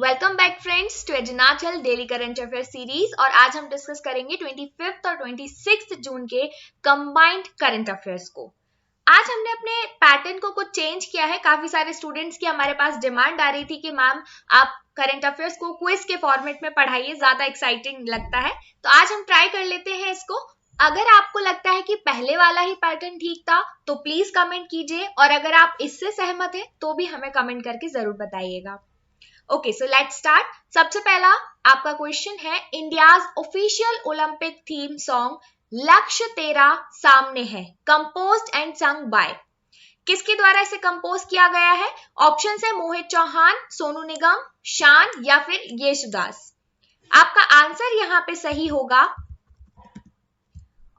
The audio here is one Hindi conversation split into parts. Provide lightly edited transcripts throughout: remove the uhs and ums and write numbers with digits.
वेलकम बैक फ्रेंड्स टू एजुनाचल डेली करंट अफेयर सीरीज। और आज हम डिस्कस करेंगे 25 और 26 जून के कंबाइंड करंट अफेयर्स को। आज हमने अपने पैटर्न को कुछ चेंज किया है। काफी सारे स्टूडेंट्स की हमारे पास डिमांड आ रही थी कि मैम आप करंट अफेयर्स को क्विज के फॉर्मेट में पढ़ाइए, ज्यादा एक्साइटिंग लगता है। तो आज हम ट्राई कर लेते हैं इसको। अगर आपको लगता है कि पहले वाला ही पैटर्न ठीक था तो प्लीज कमेंट कीजिए, और अगर आप इससे सहमत हैं तो भी हमें कमेंट करके जरूर बताइएगा। Okay, so let's start. सबसे पहला आपका क्वेश्चन है, India's official Olympic theme song लक्ष्य तेरा सामने है कंपोज्ड एंड संग बाय। किसके द्वारा इसे कंपोज किया गया है? ऑप्शन है मोहित चौहान, सोनू निगम, शान या फिर येशुदास। आपका आंसर यहां पे सही होगा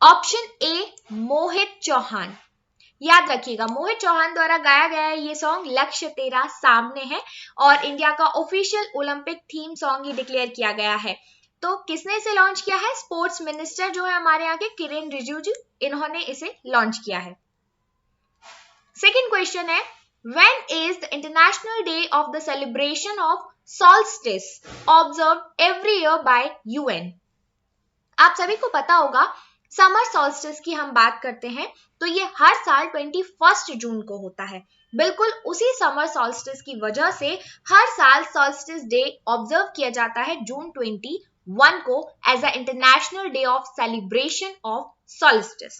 ऑप्शन ए मोहित चौहान। याद रखिएगा, मोहित चौहान द्वारा गाया गया है ये सॉन्ग लक्ष्य तेरा सामने है, और इंडिया का ऑफिशियल ओलंपिक थीम सॉन्ग ही डिक्लेयर किया गया है। तो किसने इसे लॉन्च किया है? स्पोर्ट्स मिनिस्टर जो है हमारे यहाँ के किरेन रिजिजू, इन्होंने इसे लॉन्च किया है। सेकेंड क्वेश्चन है, when is the international day of the celebration of solstice observed every year by UN. आप सभी को पता होगा समर सॉल्स्टिस की हम बात करते हैं तो ये हर साल 21 जून को होता है। बिल्कुल उसी समर सॉल्स्टिस की वजह से हर साल सॉल्स्टिस डे ऑब्जर्व किया जाता है जून 21 को as a international day of celebration of solstice.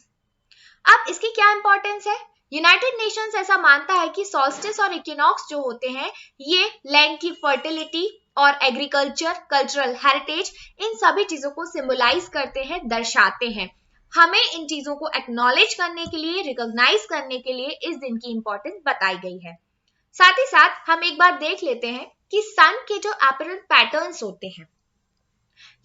अब इसकी क्या इंपॉर्टेंस है? यूनाइटेड नेशंस ऐसा मानता है कि सॉल्स्टिस और इक्विनॉक्स जो होते हैं ये लैंड की फर्टिलिटी और एग्रीकल्चर, कल्चरल हेरिटेज, इन सभी चीजों को सिंबलाइज करते हैं, दर्शाते हैं। हमें इन चीजों को एक्नॉलेज करने के लिए, रिकॉग्नाइज करने के लिए इस दिन की इंपॉर्टेंस बताई गई है। साथ ही साथ हम एक बार देख लेते हैं कि सन के जो अपरेंट पैटर्न्स होते हैं,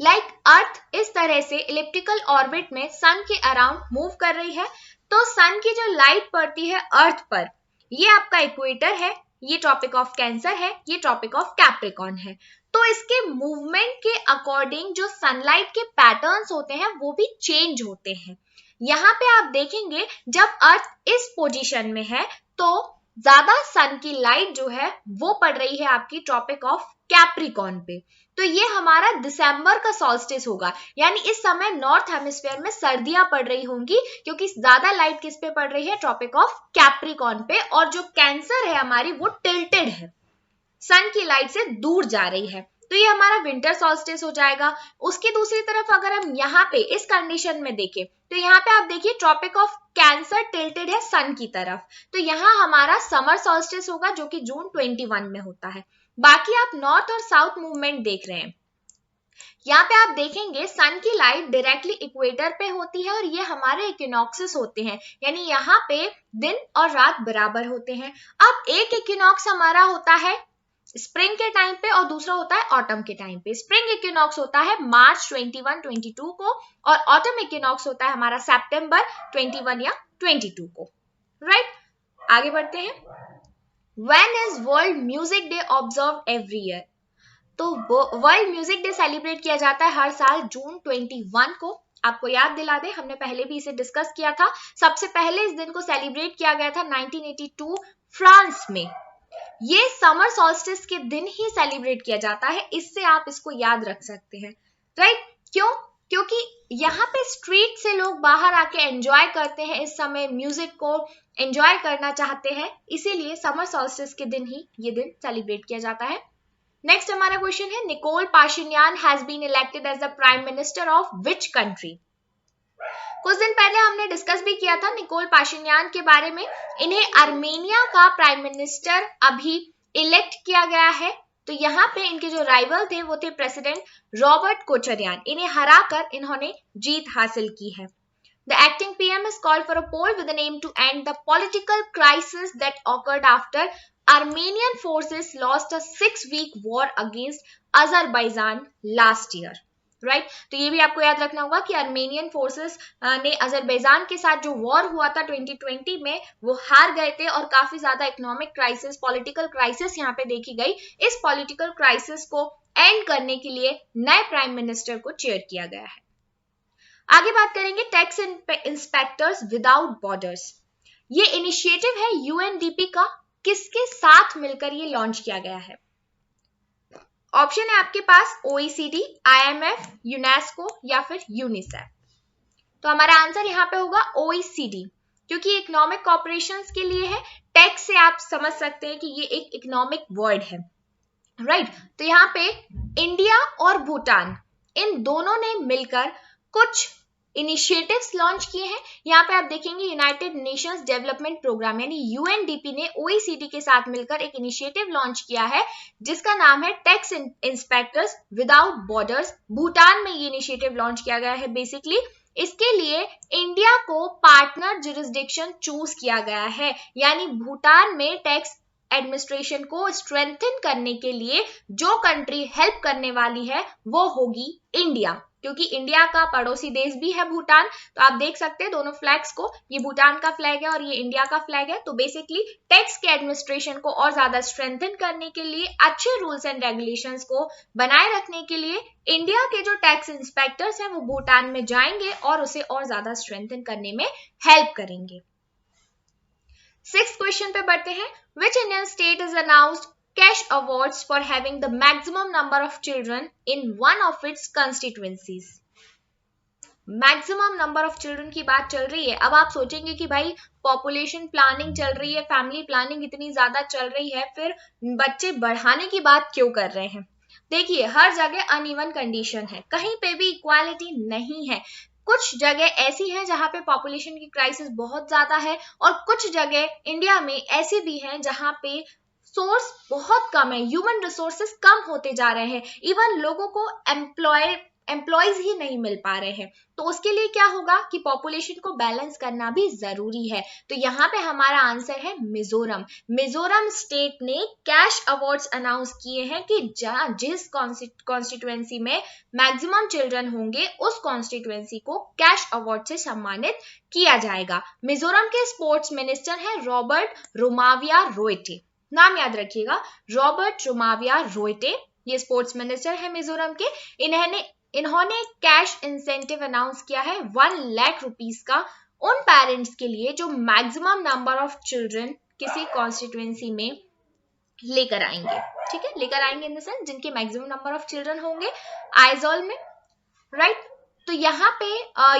लाइक अर्थ इस तरह से इलिप्टिकल ऑर्बिट में सन के अराउंड मूव कर रही है, तो सन की जो लाइट पड़ती है अर्थ पर, ये आपका इक्वेटर है, ये ट्रॉपिक ऑफ कैंसर है, ये ट्रॉपिक ऑफ कैप्रिकॉर्न है। तो इसके मूवमेंट के अकॉर्डिंग जो सनलाइट के पैटर्न्स होते हैं वो भी चेंज होते हैं। यहाँ पे आप देखेंगे जब अर्थ इस पोजीशन में है तो ज्यादा सन की लाइट जो है वो पड़ रही है आपकी ट्रॉपिक ऑफ कैप्रिकॉर्न पे। तो ये हमारा दिसंबर का सॉल्स्टिस होगा, यानी इस समय नॉर्थ हेमिस्फीयर में सर्दियां पड़ रही होंगी क्योंकि ज्यादा लाइट किस पे पड़ रही है? ट्रॉपिक ऑफ कैप्रिकॉर्न पे। और जो कैंसर है हमारी वो टिल्टेड है, सन की लाइट से दूर जा रही है, तो ये हमारा विंटर सॉल्स्टिस हो जाएगा। उसकी दूसरी तरफ अगर हम यहाँ पे इस कंडीशन में देखें तो यहाँ पे आप देखिए ट्रॉपिक ऑफ कैंसर टिल्टेड है सन की तरफ, तो यहाँ हमारा समर सॉल्स्टिस होगा जो कि जून 21 में होता है। बाकी आप नॉर्थ और साउथ मूवमेंट देख रहे हैं, यहाँ पे आप देखेंगे सन की लाइट डायरेक्टली इक्वेटर पे होती है और ये हमारे इक्विनॉक्सेस होते हैं, यानी यहाँ पे दिन और रात बराबर होते हैं। अब एक इक्विनॉक्स हमारा होता है स्प्रिंग के टाइम पे और दूसरा होता है ऑटम के टाइम पे। स्प्रिंग इक्विनॉक्स होता है मार्च 21-22 को, और ऑटम इक्विनॉक्स होता है हमारा सितंबर 21 या 22 को। राइट, आगे बढ़ते हैं। When is world music day observe every year? तो वर्ल्ड म्यूजिक डे सेलिब्रेट किया जाता है हर साल जून 21 को। आपको याद दिला दे, हमने पहले भी इसे डिस्कस किया था। सबसे पहले इस दिन को सेलिब्रेट किया गया था 1982 फ्रांस में। ये समर सॉल्स्टिस के दिन ही सेलिब्रेट किया जाता है, इससे आप इसको याद रख सकते हैं। राइट, क्यों? क्योंकि यहाँ पे स्ट्रीट से लोग बाहर आके एंजॉय करते हैं, इस समय म्यूजिक को एंजॉय करना चाहते हैं, इसीलिए समर सॉल्स्टिस के दिन ही ये दिन सेलिब्रेट किया जाता है। नेक्स्ट हमारा क्वेश्चन है, Nikol Pashinyan has been elected as the prime minister of which country? कुछ दिन पहले हमने डिस्कस भी किया था निकोल पाशिनियान के बारे में। इन्हें आर्मेनिया का प्राइम मिनिस्टर अभी इलेक्ट किया गया है। तो यहाँ पे इनके जो राइवल थे वो थे प्रेसिडेंट रॉबर्ट कोचरियान, इन्हें हराकर इन्होंने जीत हासिल की है। The acting PM is called for a poll with the aim to end the political crisis that occurred after Armenian forces lost a 6-week war against Azerbaijan last year. Right, तो ये भी आपको याद रखना होगा कि आर्मेनियन फोर्सेस ने अजरबैजान के साथ जो वॉर हुआ था 2020 में वो हार गए थे, और काफी ज्यादा इकोनॉमिक क्राइसिस, पॉलिटिकल क्राइसिस यहाँ पे देखी गई। इस पॉलिटिकल क्राइसिस को एंड करने के लिए नए प्राइम मिनिस्टर को चेयर किया गया है। आगे बात करेंगे टैक्स इंस्पेक्टर्स विदाउट बॉर्डर्स। ये इनिशिएटिव है यूएनडीपी का, किसके साथ मिलकर ये लॉन्च किया गया है? ऑप्शन है आपके पास OECD, IMF, यूनेस्को या फिर यूनिसेफ। तो हमारा आंसर यहाँ पे होगा OECD, क्योंकि इकोनॉमिक कॉर्पोरेशन के लिए है। टेक से आप समझ सकते हैं कि ये एक इकोनॉमिक वर्ड है, राइट। तो यहाँ पे इंडिया और भूटान इन दोनों ने मिलकर कुछ इनिशिएटिव्स लॉन्च किए हैं। यहाँ पे आप देखेंगे यूनाइटेड नेशंस डेवलपमेंट प्रोग्राम यानी UNDP ने OECD के साथ मिलकर एक इनिशिएटिव लॉन्च किया है जिसका नाम है tax inspectors without borders. Bhutan में ये इनिशिएटिव लॉन्च किया गया है। बेसिकली इसके लिए इंडिया को पार्टनर जुरिस्डिक्शन चूज किया गया है, यानी भूटान में टैक्स एडमिनिस्ट्रेशन को स्ट्रेंथन करने के लिए जो कंट्री हेल्प करने वाली है वो होगी इंडिया, क्योंकि इंडिया का पड़ोसी देश भी है भूटान। तो आप देख सकते हैं दोनों फ्लैग्स को, ये भूटान का फ्लैग है और ये इंडिया का फ्लैग है। तो बेसिकली टैक्स के एडमिनिस्ट्रेशन को और ज्यादा स्ट्रेंथन करने के लिए, अच्छे रूल्स एंड रेगुलेशंस को बनाए रखने के लिए इंडिया के जो टैक्स इंस्पेक्टर्स हैं वो भूटान में जाएंगे और उसे और ज्यादा स्ट्रेंथन करने में हेल्प करेंगे। 6th क्वेश्चन पे बढ़ते हैं। Which Indian state is announced cash awards for having the maximum number of children in one of its constituencies? Maximum number of children की बात चल रही है। अब आप सोचेंगे कि भाई पॉपुलेशन प्लानिंग चल रही है, फैमिली प्लानिंग इतनी ज्यादा चल रही है, फिर बच्चे बढ़ाने की बात क्यों कर रहे हैं? देखिए हर जगह अनइवन कंडीशन है, कहीं पे भी इक्वालिटी नहीं है। कुछ जगह ऐसी है जहां पे पॉपुलेशन की क्राइसिस बहुत ज्यादा है और कुछ जगह इंडिया में ऐसी भी है जहां पे सोर्स बहुत कम है, ह्यूमन रिसोर्सेस कम होते जा रहे हैं, इवन लोगों को एम्प्लॉयज ही नहीं मिल पा रहे हैं। तो उसके लिए क्या होगा कि पॉपुलेशन को बैलेंस करना भी जरूरी है। तो यहाँ पे हमारा आंसर है मिजोरम। मिजोरम स्टेट ने कैश अवार्ड्स अनाउंस किए हैं कि जिस कॉन्स्टिट्यूएंसी में मैक्सिमम चिल्ड्रन होंगे उस कॉन्स्टिट्यूएंसी को कैश अवार्ड से सम्मानित किया जाएगा। मिजोरम के स्पोर्ट्स मिनिस्टर हैं रॉबर्ट रुमाविया रोयटे, नाम याद रखिएगा, रॉबर्ट रुमाविया रोयटे, ये स्पोर्ट्स मिनिस्टर है मिजोरम के। इन्होंने कैश इंसेंटिव अनाउंस किया है 1 लाख रुपीस का उन पेरेंट्स के लिए जो मैक्सिमम नंबर ऑफ चिल्ड्रन किसी कॉन्स्टिट्यूएंसी में लेकर आएंगे। ठीक है, लेकर आएंगे इन द सेंस जिनके मैक्सिमम नंबर ऑफ चिल्ड्रन होंगे आइजॉल में, राइट। तो यहाँ पे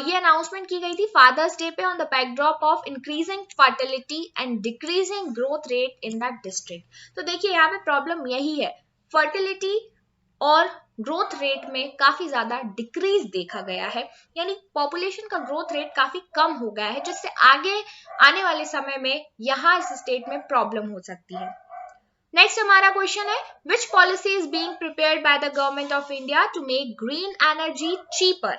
ये अनाउंसमेंट की गई थी फादर्स डे पे on the backdrop of increasing fertility and decreasing growth rate in that district. तो देखिए यहाँ पे प्रॉब्लम यही है, फर्टिलिटी और ग्रोथ रेट में काफी ज्यादा डिक्रीज देखा गया है, यानी पॉपुलेशन का ग्रोथ रेट काफी कम हो गया है, जिससे आगे आने वाले समय में यहाँ इस स्टेट में प्रॉब्लम हो सकती है। नेक्स्ट हमारा क्वेश्चन है, which policy is being prepared by the government of India to make green energy cheaper?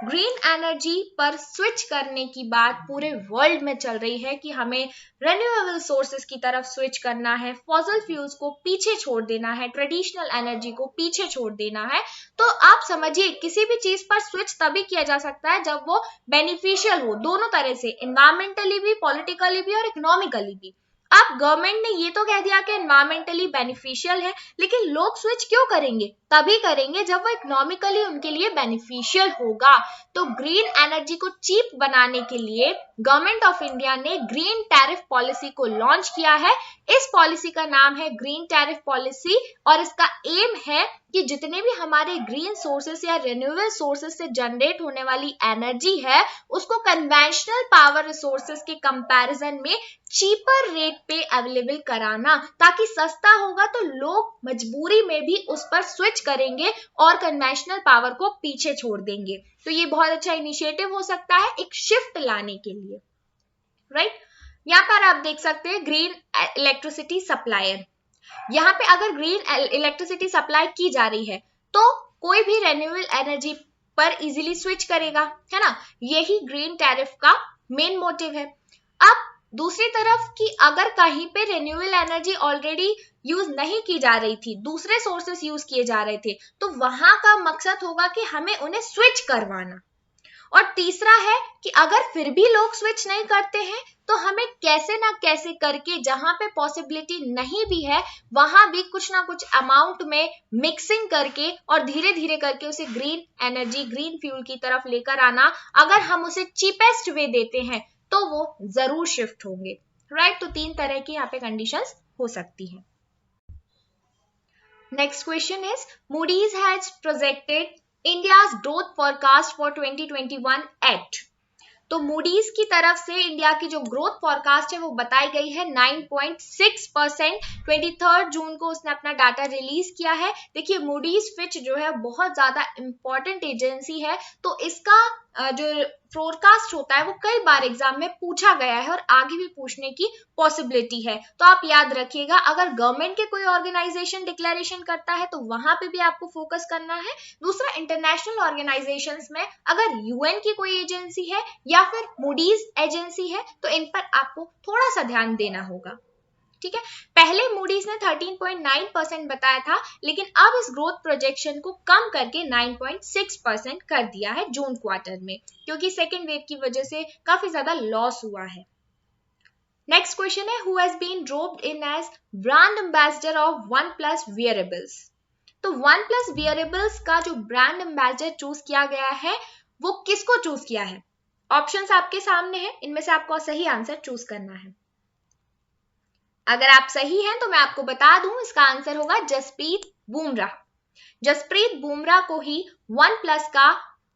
Green energy पर स्विच करने की बात पूरे वर्ल्ड में चल रही है कि हमें रेन्यूएबल सोर्सेज की तरफ स्विच करना है, फॉसिल फ्यूल्स को पीछे छोड़ देना है, ट्रेडिशनल एनर्जी को पीछे छोड़ देना है। तो आप समझिए किसी भी चीज पर स्विच तभी किया जा सकता है जब वो बेनिफिशियल हो, दोनों तरह से, एनवायरमेंटली भी, पॉलिटिकली भी और इकोनॉमिकली भी। अब गवर्नमेंट ने ये तो कह दिया कि एनवायरमेंटली बेनिफिशियल है, लेकिन लोग स्विच क्यों करेंगे? तभी करेंगे जब वो इकोनॉमिकली उनके लिए बेनिफिशियल होगा। तो ग्रीन एनर्जी को चीप बनाने के लिए गवर्नमेंट ऑफ इंडिया ने ग्रीन टैरिफ पॉलिसी को लॉन्च किया है। इस पॉलिसी का नाम है ग्रीन टैरिफ पॉलिसी और इसका एम है कि जितने भी हमारे ग्रीन सोर्सेस या रिन्यूएबल सोर्सेस से जनरेट होने वाली एनर्जी है उसको कन्वेंशनल पावर रिसोर्सेस के कंपैरिजन में चीपर रेट पे अवेलेबल कराना, ताकि सस्ता होगा तो लोग मजबूरी में भी उस पर स्विच करेंगे और कन्वेंशनल पावर को पीछे छोड़ देंगे। तो ये बहुत अच्छा इनिशिएटिव हो सकता है एक शिफ्ट लाने के लिए, राइट। यहाँ पर आप देख सकते हैं ग्रीन इलेक्ट्रिसिटी सप्लायर। यहाँ पे अगर ग्रीन इलेक्ट्रिसिटी सप्लाई की जा रही है तो कोई भी रिन्यूएबल एनर्जी पर इजीली स्विच करेगा, है ना। यही ग्रीन टैरिफ का मेन मोटिव है। अब दूसरी तरफ कि अगर कहीं पे रिन्यूएबल एनर्जी ऑलरेडी यूज नहीं की जा रही थी, दूसरे सोर्सेस यूज किए जा रहे थे, तो वहां का मकसद होगा कि हमें उन्हें स्विच करवाना। और तीसरा है कि अगर फिर भी लोग स्विच नहीं करते हैं तो हमें कैसे ना कैसे करके जहां पे पॉसिबिलिटी नहीं भी है वहां भी कुछ ना कुछ अमाउंट में मिक्सिंग करके और धीरे धीरे करके उसे ग्रीन एनर्जी, ग्रीन फ्यूल की तरफ लेकर आना। अगर हम उसे चीपेस्ट वे देते हैं तो वो जरूर शिफ्ट होंगे, राइट। तो 3 तरह की यहाँ पे कंडीशंस हो सकती हैं। Next question is Moody's has projected India's growth forecast for 2021 at। तो मूडीज की तरफ से इंडिया की जो ग्रोथ फॉरकास्ट है वो बताई गई है 9.6%। 23 जून को उसने अपना डाटा रिलीज किया है। देखिए मूडीज फिच जो है बहुत ज्यादा इंपॉर्टेंट एजेंसी है, तो इसका जो फोरकास्ट होता है वो कई बार एग्जाम में पूछा गया है और आगे भी पूछने की पॉसिबिलिटी है। तो आप याद रखिएगा, अगर गवर्नमेंट के कोई ऑर्गेनाइजेशन डिक्लेरेशन करता है तो वहां पे भी आपको फोकस करना है। दूसरा, इंटरनेशनल ऑर्गेनाइजेशंस में अगर यूएन की कोई एजेंसी है या फिर मूडीज एजेंसी है तो इन पर आपको थोड़ा सा ध्यान देना होगा। ठीक है, पहले मूडीज ने 13.9% बताया था, लेकिन अब इस ग्रोथ प्रोजेक्शन को कम करके 9.6% कर दिया है जून क्वार्टर में, क्योंकि सेकेंड वेव की वजह से काफी ज्यादा लॉस हुआ है। नेक्स्ट क्वेश्चन है who has been dropped in as brand ambassador of OnePlus wearables. तो OnePlus वेयरेबल्स का जो ब्रांड एम्बेसडर चूज किया गया है वो किसको चूज किया है? ऑप्शंस आपके सामने हैं, इनमें से आपको सही आंसर चूज करना है। अगर आप सही हैं तो मैं आपको बता दूं, इसका आंसर होगा जसप्रीत बुमराह। जसप्रीत बुमराह को ही OnePlus का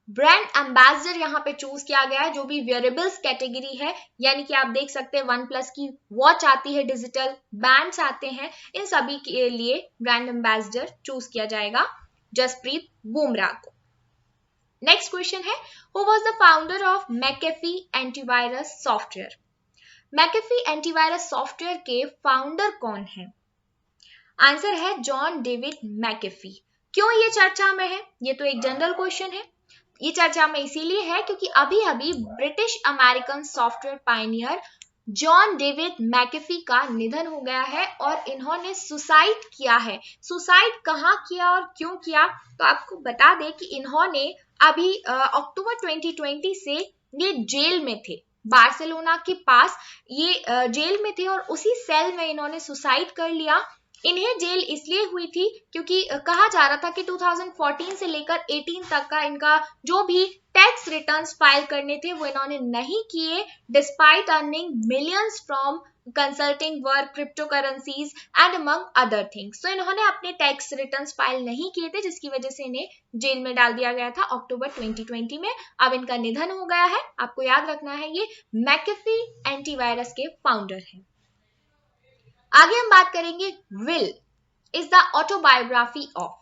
ब्रांड एम्बेसडर यहाँ पे चूज किया गया है, जो भी वेयरेबल्स कैटेगरी है, यानी कि आप देख सकते हैं OnePlus की वॉच आती है, डिजिटल बैंड्स आते हैं, इन सभी के लिए ब्रांड एम्बेसडर चूज किया जाएगा जसप्रीत बुमराह को। नेक्स्ट क्वेश्चन है who was the founder of McAfee antivirus software. McAfee antivirus software के फाउंडर कौन है? आंसर है जॉन डेविड मैकेफी। क्यों ये चर्चा में है? ये तो एक जनरल क्वेश्चन है। ये चर्चा में इसीलिए है क्योंकि अभी अभी British American software Pioneer John David McAfee का निधन हो गया है और इन्होंने सुसाइड किया है। सुसाइड कहाँ किया और क्यों किया, तो आपको बता दें कि इन्होंने अभी अक्टूबर 2020 से ये जेल में थे, बार्सिलोना के पास ये जेल में थे और उसी सेल में इन्होंने सुसाइड कर लिया। इन्हें जेल इसलिए हुई थी क्योंकि कहा जा रहा था कि 2014 से लेकर 18 तक का इनका जो भी टैक्स रिटर्न्स फाइल करने थे वो इन्होंने नहीं किए, despite earning millions from consulting work, crypto currencies and among other things. तो इन्होंने अपने टैक्स रिटर्न्स फाइल नहीं किए थे, जिसकी वजह से इन्हें जेल में डाल दिया गया था अक्टूबर 2020 में। अब इनका निधन हो गया है। आपको याद रखना है ये मैकेफी एंटीवायरस के फाउंडर हैं। आगे हम बात करेंगे will is the autobiography of.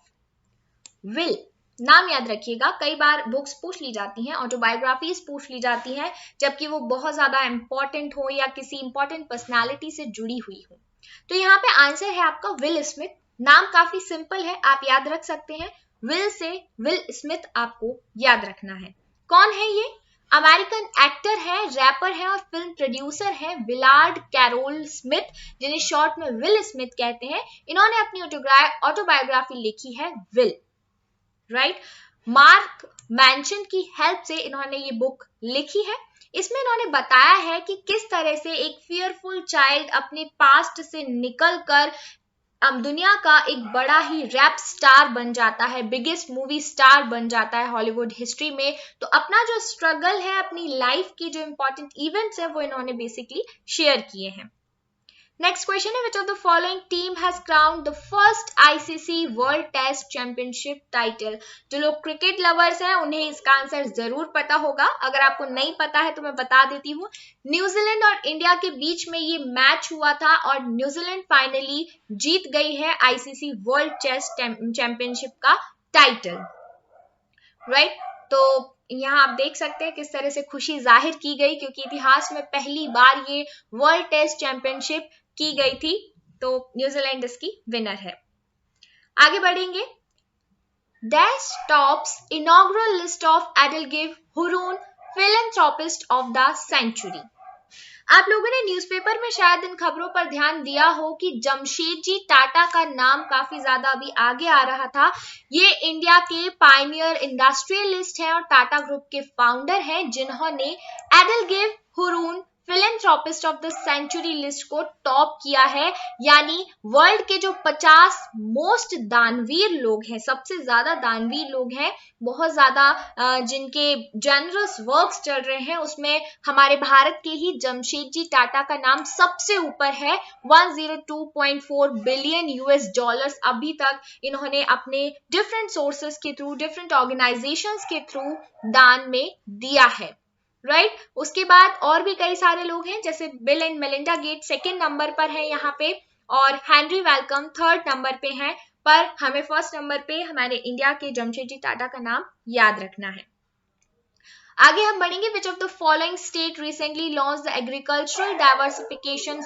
Will नाम याद रखिएगा, कई बार बुक्स पूछ ली जाती हैं, ऑटोबायोग्राफीज पूछ ली जाती हैं, जबकि वो बहुत ज्यादा इंपॉर्टेंट हो या किसी इंपॉर्टेंट पर्सनालिटी से जुड़ी हुई हो। तो यहाँ पे आंसर है आपका विल स्मिथ। नाम काफी सिंपल है, आप याद रख सकते हैं। विल से विल स्मिथ आपको याद रखना है। कौन है ये? अमेरिकन एक्टर है, रैपर है और फिल्म प्रोड्यूसर है विलार्ड कैरोल स्मिथ, जिन्हें शॉर्ट में विल स्मिथ कहते हैं। इन्होंने अपनी ऑटोबायोग्राफी लिखी है विल, राइट। मार्क मैंशन की हेल्प से इन्होंने ये बुक लिखी है। इसमें इन्होंने बताया है कि किस तरह से एक फियरफुल चाइल्ड अपने पास्ट से निकलकर अब दुनिया का एक बड़ा ही रैप स्टार बन जाता है, बिगेस्ट मूवी स्टार बन जाता है हॉलीवुड हिस्ट्री में। तो अपना जो स्ट्रगल है, अपनी लाइफ की जो इंपॉर्टेंट इवेंट्स है वो इन्होंने बेसिकली शेयर किए हैं। नेक्स्ट क्वेश्चन है which of the following team has crowned the first ICC world test championship title. जो लोग क्रिकेट लवर्स हैं उन्हें इसका आंसर जरूर पता होगा, अगर आपको नहीं पता है तो मैं बता देती हूँ। न्यूजीलैंड और इंडिया के बीच में ये मैच हुआ था और न्यूजीलैंड फाइनली जीत गई है आईसीसी वर्ल्ड टेस्ट चैंपियनशिप का टाइटल, राइट। तो यहाँ आप देख सकते हैं किस तरह से खुशी जाहिर की गई, क्योंकि इतिहास में पहली बार ये वर्ल्ड टेस्ट चैंपियनशिप की गई थी। तो न्यूजीलैंड इसकी विनर है। आगे बढ़ेंगे। Dash tops inaugural list of EdelGive Hurun philanthropist of the century. आप लोगों ने न्यूज़पेपर में शायद इन खबरों पर ध्यान दिया हो कि जमशेदजी टाटा का नाम काफी ज्यादा अभी आगे आ रहा था। ये इंडिया के पायनियर इंडस्ट्रियलिस्ट हैं और टाटा ग्रुप के फाउंडर हैं, जिन्होंने EdelGive Hurun philanthropist of the century list को टॉप किया है, यानी वर्ल्ड के जो 50 मोस्ट दानवीर लोग हैं, सबसे ज्यादा दानवीर लोग हैं, बहुत ज्यादा जिनके जनरस वर्क्स चल रहे हैं, उसमें हमारे भारत के ही जमशेदजी टाटा का नाम सबसे ऊपर है। 102.4 बिलियन यूएस डॉलर्स अभी तक इन्होंने अपने डिफरेंट सोर्सेस के थ्रू, डिफरेंट ऑर्गेनाइजेशंस के थ्रू दान में दिया है, राइट। उसके बाद और भी कई सारे लोग हैं, जैसे bill and Melinda Gates second number पर है यहाँ पे, और हेनरी वेलकम थर्ड नंबर पे है, पर हमें फर्स्ट नंबर पे हमारे इंडिया के जमशेदजी टाटा का नाम याद रखना है। आगे हम बढ़ेंगे। विच of the following state recently launch the agricultural diversification.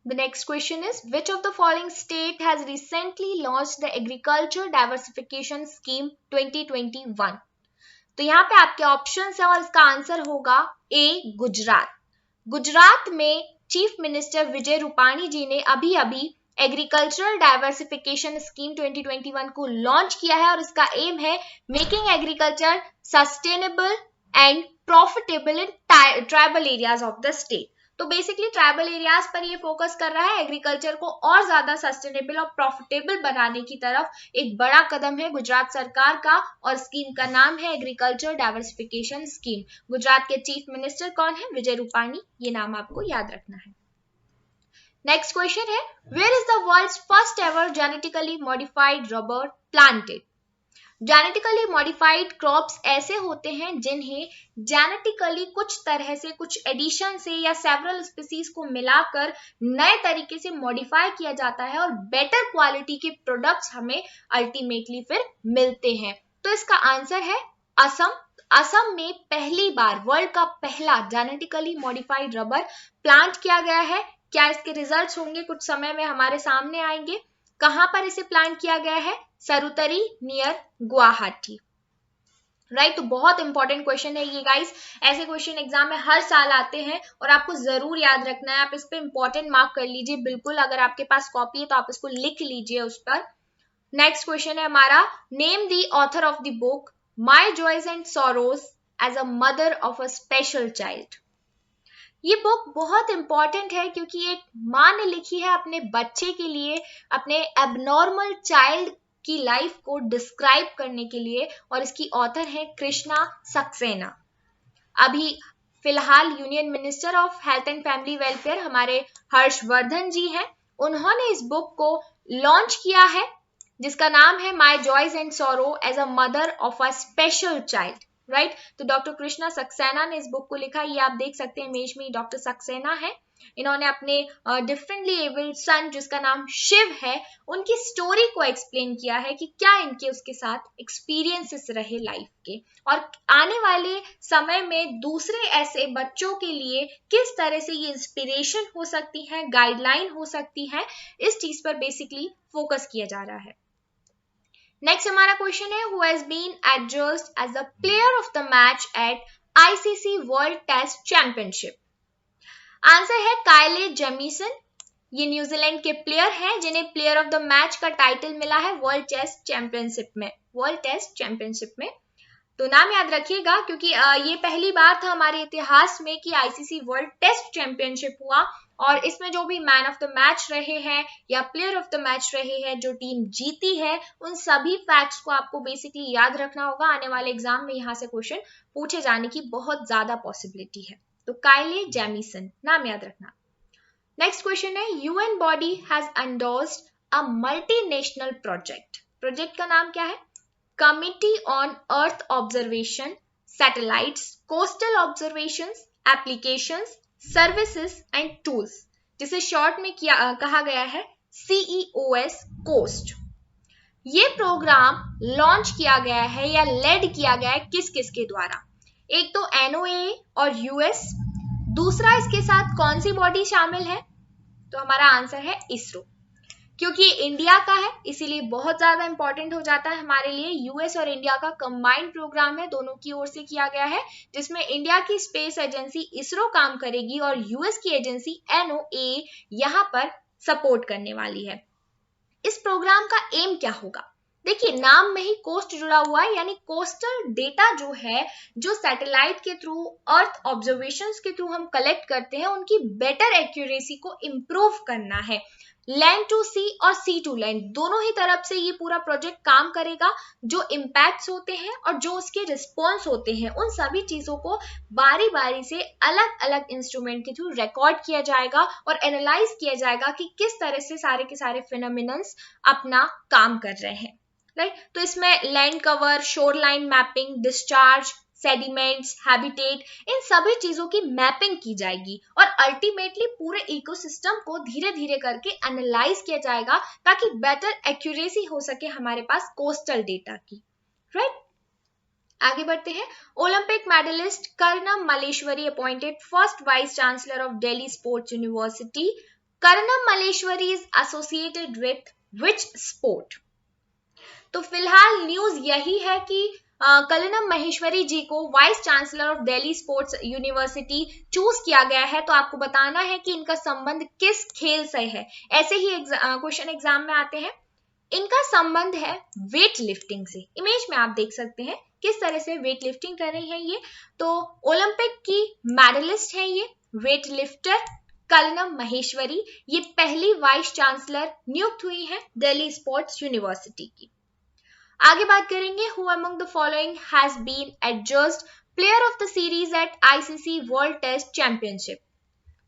The next question is, which of the following state has recently launched the Agriculture Diversification Scheme 2021? तो यहाँ पे आपके ऑप्शंस है और इसका आंसर होगा ए, गुजरात। गुजरात में चीफ मिनिस्टर विजय रूपाणी जी ने अभी अभी एग्रीकल्चरल डाइवर्सिफिकेशन स्कीम 2021 को लॉन्च किया है, और इसका एम है making agriculture sustainable and profitable in tribal areas of the state. तो बेसिकली ट्राइबल एरियाज पर ये फोकस कर रहा है, एग्रीकल्चर को और ज्यादा सस्टेनेबल और प्रॉफिटेबल बनाने की तरफ एक बड़ा कदम है गुजरात सरकार का, और स्कीम का नाम है एग्रीकल्चर डाइवर्सिफिकेशन स्कीम। गुजरात के चीफ मिनिस्टर कौन है? विजय रूपाणी। ये नाम आपको याद रखना है। नेक्स्ट क्वेश्चन है, where is the world's first ever genetically modified rubber planted? Genetically modified crops ऐसे होते हैं जिन्हें जेनेटिकली कुछ तरह से, कुछ एडिशन से या सेवरल स्पीसीज को मिलाकर नए तरीके से मॉडिफाई किया जाता है, और बेटर क्वालिटी के प्रोडक्ट्स हमें अल्टीमेटली फिर मिलते हैं। तो इसका आंसर है असम। असम में पहली बार वर्ल्ड का पहला जेनेटिकली मॉडिफाइड रबर प्लांट किया गया है। क्या इसके रिजल्ट्स होंगे कुछ समय में हमारे सामने आएंगे। कहां पर इसे प्लांट किया गया है? सरुतरी नियर गुवाहाटी, राइट। तो बहुत इंपॉर्टेंट क्वेश्चन है ये गाइस, ऐसे क्वेश्चन एग्जाम में हर साल आते हैं और आपको जरूर याद रखना है। आप इस पे इंपॉर्टेंट मार्क कर लीजिए बिल्कुल, अगर आपके पास कॉपी है तो आप इसको लिख लीजिए उस पर। नेक्स्ट क्वेश्चन है हमारा, name the author of the book my joys and sorrows as a mother of a special child. ये बुक बहुत इंपॉर्टेंट है क्योंकि एक माँ ने लिखी है अपने बच्चे के लिए, अपने एबनॉर्मल चाइल्ड की लाइफ को डिस्क्राइब करने के लिए, और इसकी ऑथर है कृष्णा सक्सेना। अभी फिलहाल union minister of health and family welfare हमारे हर्षवर्धन जी हैं, उन्होंने इस बुक को लॉन्च किया है जिसका नाम है my joys and sorrow as a mother of a special child, right. तो डॉक्टर कृष्णा सक्सेना ने इस बुक को लिखा। ये आप देख सकते हैं इमेज में, डॉक्टर सक्सेना है। इन्होंने अपने डिफरेंटली एबल्ड सन जिसका नाम शिव है, उनकी स्टोरी को एक्सप्लेन किया है कि क्या इनके उसके साथ एक्सपीरियंसेस रहे लाइफ के, और आने वाले समय में दूसरे ऐसे बच्चों के लिए किस तरह से ये इंस्पिरेशन हो सकती है, गाइडलाइन हो सकती है, इस चीज पर बेसिकली फोकस किया जा रहा है। नेक्स्ट हमारा क्वेश्चन है, who has been adjust as the player of the match at ICC world test championship? Answer है कायले जेमिसन। ये न्यूजीलैंड के प्लेयर हैं जिन्हें प्लेयर ऑफ द मैच का टाइटल मिला है वर्ल्ड टेस्ट चैंपियनशिप में। तो नाम याद रखिएगा क्योंकि ये पहली बार था हमारे इतिहास में कि आईसीसी वर्ल्ड टेस्ट चैंपियनशिप हुआ, और इसमें जो भी मैन ऑफ द मैच रहे हैं या प्लेयर ऑफ द मैच रहे हैं, जो टीम जीती है, उन सभी फैक्ट्स को आपको बेसिकली याद रखना होगा। आने वाले एग्जाम में यहाँ से क्वेश्चन पूछे जाने की बहुत ज्यादा पॉसिबिलिटी है। तो कायले जेमिसन नाम याद रखना। नेक्स्ट क्वेश्चन है, UN body has endorsed a multinational project का नाम क्या है? Committee on earth observation satellites, coastal observations, applications, services and tools, जिसे शॉर्ट में कहा गया है CEOS कोस्ट। ये प्रोग्राम लॉन्च किया गया है या लेड किया गया है किस किस के द्वारा? एक तो NOAA और US, दूसरा इसके साथ कौन सी बॉडी शामिल है? तो हमारा आंसर है इसरो। क्योंकि इंडिया का है इसीलिए बहुत ज्यादा इंपॉर्टेंट हो जाता है हमारे लिए। यूएस और इंडिया का कंबाइंड प्रोग्राम है, दोनों की ओर से किया गया है, जिसमें इंडिया की स्पेस एजेंसी इसरो काम करेगी और यूएस की एजेंसी NOAA यहाँ पर सपोर्ट करने वाली है। इस प्रोग्राम का एम क्या होगा? देखिए नाम में ही कोस्ट जुड़ा हुआ है, यानी कोस्टल डेटा जो है, जो सैटेलाइट के थ्रू, अर्थ ऑब्जर्वेशंस के थ्रू हम कलेक्ट करते हैं, उनकी बेटर एक्यूरेसी को इम्प्रूव करना है। लैंड टू सी और सी टू लैंड दोनों ही तरफ से ये पूरा प्रोजेक्ट काम करेगा। जो इम्पैक्ट्स होते हैं और जो उसके रिस्पॉन्स होते हैं, उन सभी चीजों को बारी बारी से अलग अलग इंस्ट्रूमेंट के थ्रू रिकॉर्ड किया जाएगा और एनालाइज किया जाएगा कि किस तरह से सारे के सारे फिनोमिनन्स अपना काम कर रहे हैं, राइट। तो इसमें land cover, shore line mapping, discharge, sediments, habitat, इन सभी चीजों की मैपिंग की जाएगी और अल्टीमेटली पूरे इकोसिस्टम को धीरे धीरे करके एनालाइज किया जाएगा ताकि बेटर एक्यूरेसी हो सके हमारे पास कोस्टल डेटा की, राइट। आगे बढ़ते हैं। Olympic medalist Karnam Malleswari appointed first vice chancellor of Delhi sports university. Karnam Malleswari is associated with which sport? तो फिलहाल न्यूज यही है कि कर्णम महेश्वरी जी को vice chancellor of Delhi sports university choose किया गया है। तो आपको बताना है कि इनका संबंध किस खेल से है। ऐसे ही क्वेश्चन एग्जाम में आते हैं। इनका संबंध है वेट लिफ्टिंग से। इमेज में आप देख सकते हैं किस तरह से वेट लिफ्टिंग कर रही है ये। तो ओलंपिक की मेडलिस्ट है ये, वेट लिफ्टर कर्णम महेश्वरी। ये पहली वाइस चांसलर नियुक्त हुई है दिल्ली स्पोर्ट्स यूनिवर्सिटी की। आगे बात करेंगे। Who among the following has been adjudged player of the series at ICC world test Championship?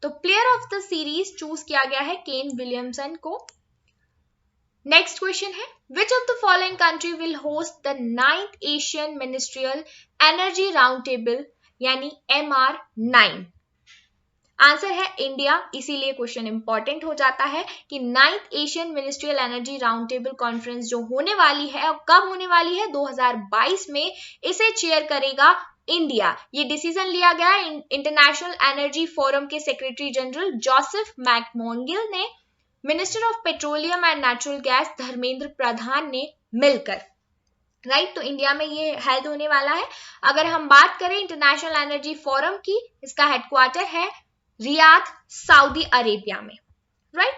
तो player of the series choose किया गया है केन विलियमसन को। नेक्स्ट क्वेश्चन है, which of the following country will host the 9th Asian ministerial energy round table यानी MR9? आंसर है इंडिया। इसीलिए क्वेश्चन इंपॉर्टेंट हो जाता है कि 9th Asian ministerial energy round table conference जो होने वाली है और कब होने वाली है, 2022 में, इसे चेयर करेगा इंडिया। ये डिसीजन लिया गया इंटरनेशनल एनर्जी फोरम के सेक्रेटरी जनरल जोसेफ मैकमोंगिल ने, minister of petroleum and natural gas Dharmendra Pradhan ने मिलकर, राइट। तो इंडिया में ये हेल्ड होने वाला है। अगर हम बात करें इंटरनेशनल एनर्जी फोरम की, इसका हेडक्वार्टर है रियाद, सऊदी अरेबिया में, राइट।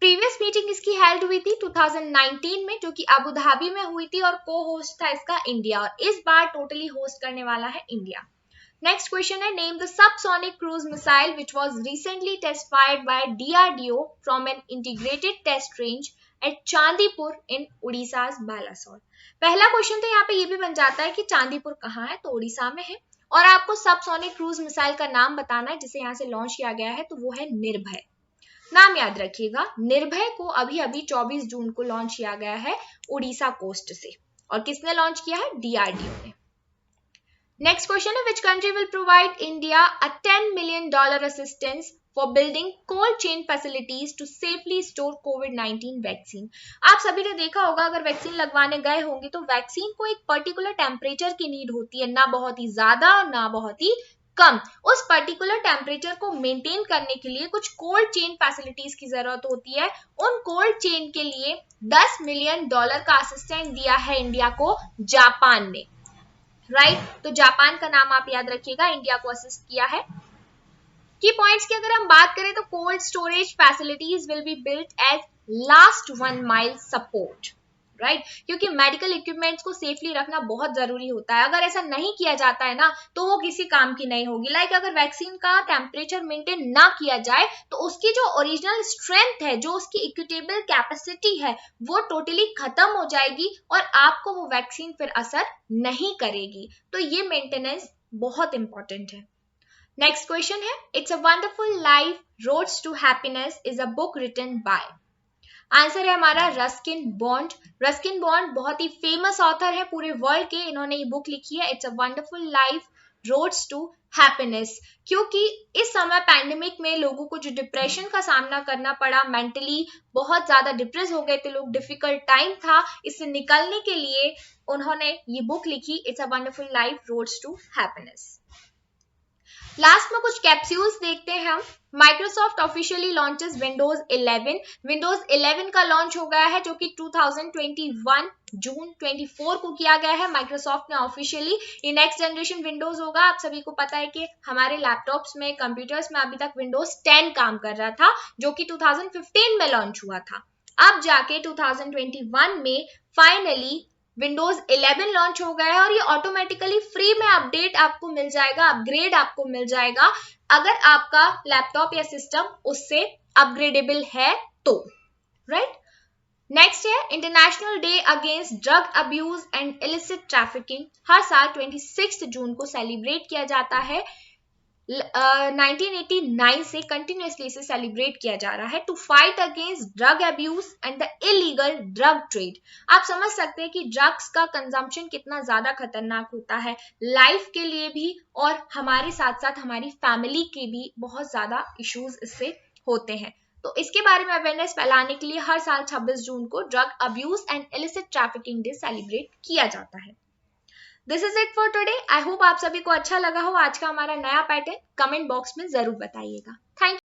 प्रीवियस मीटिंग इसकी हेल्ड हुई थी 2019 में, जो कि अबू धाबी में हुई थी और को होस्ट था इसका इंडिया, और इस बार टोटली होस्ट करने वाला है इंडिया। नेक्स्ट क्वेश्चन है, name the subsonic cruise missile which was recently test fired by DRDO from an integrated test range at Chandipur in Odisha's Balasore. पहला क्वेश्चन तो यहाँ पे ये भी बन जाता है कि चांदीपुर कहाँ है, तो उड़ीसा में है। और आपको सबसोनिक क्रूज मिसाइल का नाम बताना है जिसे यहाँ से लॉन्च किया गया है, तो वो है निर्भय। नाम याद रखिएगा, निर्भय को अभी अभी 24 जून को लॉन्च किया गया है उड़ीसा कोस्ट से। और किसने लॉन्च किया है? DRDO ने। नेक्स्ट क्वेश्चन है, which country will provide India a $10 million assistance for building cold chain facilities to safely store कोविड-19 वैक्सीन? आप सभी ने देखा होगा, अगर वैक्सीन लगवाने गए होंगे तो वैक्सीन को एक पर्टिकुलर टेम्परेचर की नीड होती है, ना बहुत ही ज्यादा और ना बहुत ही कम। उस पर्टिकुलर टेम्परेचर को मेंटेन करने के लिए कुछ कोल्ड चेन फैसिलिटीज की जरूरत होती है। उन कोल्ड चेन के लिए $10 million का असिस्टेंट दिया है इंडिया को जापान ने, राइट। तो जापान का नाम आप याद रखिएगा, इंडिया को असिस्ट किया है। की पॉइंट्स की अगर हम बात करें तो cold storage facilities will be built as last 1 mile support, right. क्योंकि मेडिकल इक्विपमेंट्स को सेफली रखना बहुत जरूरी होता है। अगर ऐसा नहीं किया जाता है ना, तो वो किसी काम की नहीं होगी। लाइक अगर वैक्सीन का टेम्परेचर मेंटेन ना किया जाए तो उसकी जो ओरिजिनल स्ट्रेंथ है, जो उसकी इक्विटेबल कैपेसिटी है, वो टोटली खत्म हो जाएगी और आपको वो वैक्सीन फिर असर नहीं करेगी। तो ये मेंटेनेंस बहुत इंपॉर्टेंट है। नेक्स्ट क्वेश्चन है, it's a wonderful life roads to happiness is a book written by? Answer है हमारा रस्किन बॉन्ड। रस्किन बॉन्ड बहुत ही फेमस ऑथर है पूरे वर्ल्ड के, इन्होंने ये बुक लिखी है it's a wonderful life roads to happiness. क्योंकि इस समय पैंडेमिक में लोगों को जो डिप्रेशन का सामना करना पड़ा, मेंटली बहुत ज्यादा डिप्रेस हो गए थे लोग, डिफिकल्ट टाइम था, इससे निकलने के लिए उन्होंने ये बुक लिखी it's a wonderful life roads to happiness. Last में कुछ कैप्सूल्स देखते हैं हम। Microsoft officially launches Windows 11। Windows 11 का लॉन्च हो गया है जो कि 2021 जून 24 को किया गया है माइक्रोसॉफ्ट ने ऑफिशियली। ये नेक्स्ट जनरेशन विंडोज होगा। आप सभी को पता है कि हमारे लैपटॉप्स में, कंप्यूटर्स में अभी तक विंडोज 10 काम कर रहा था, जो कि 2015 में लॉन्च हुआ था। अब जाके 2021 में फाइनली विंडोज 11 लॉन्च हो गया है और ये ऑटोमेटिकली फ्री में अपडेट आपको मिल जाएगा, अपग्रेड आपको मिल जाएगा अगर आपका लैपटॉप या सिस्टम उससे अपग्रेडेबल है तो, राइट। नेक्स्ट है International Day Against drug abuse and Illicit Trafficking. हर साल 26 जून को सेलिब्रेट किया जाता है। 1989 से कंटिन्यूसली इसे सेलिब्रेट किया जा रहा है to fight against drug abuse and the illegal drug trade. आप समझ सकते हैं कि ड्रग्स का कंजम्पशन कितना ज्यादा खतरनाक होता है लाइफ के लिए भी और हमारे साथ साथ हमारी फैमिली के भी बहुत ज्यादा इश्यूज इससे होते हैं। तो इसके बारे में अवेयरनेस फैलाने के लिए हर साल 26 जून को drug abuse and Illicit trafficking day celebrate किया जाता है। This is it for today. I hope आप सभी को अच्छा लगा हो आज का हमारा नया पैटर्न। कमेंट बॉक्स में जरूर बताइएगा। Thank you.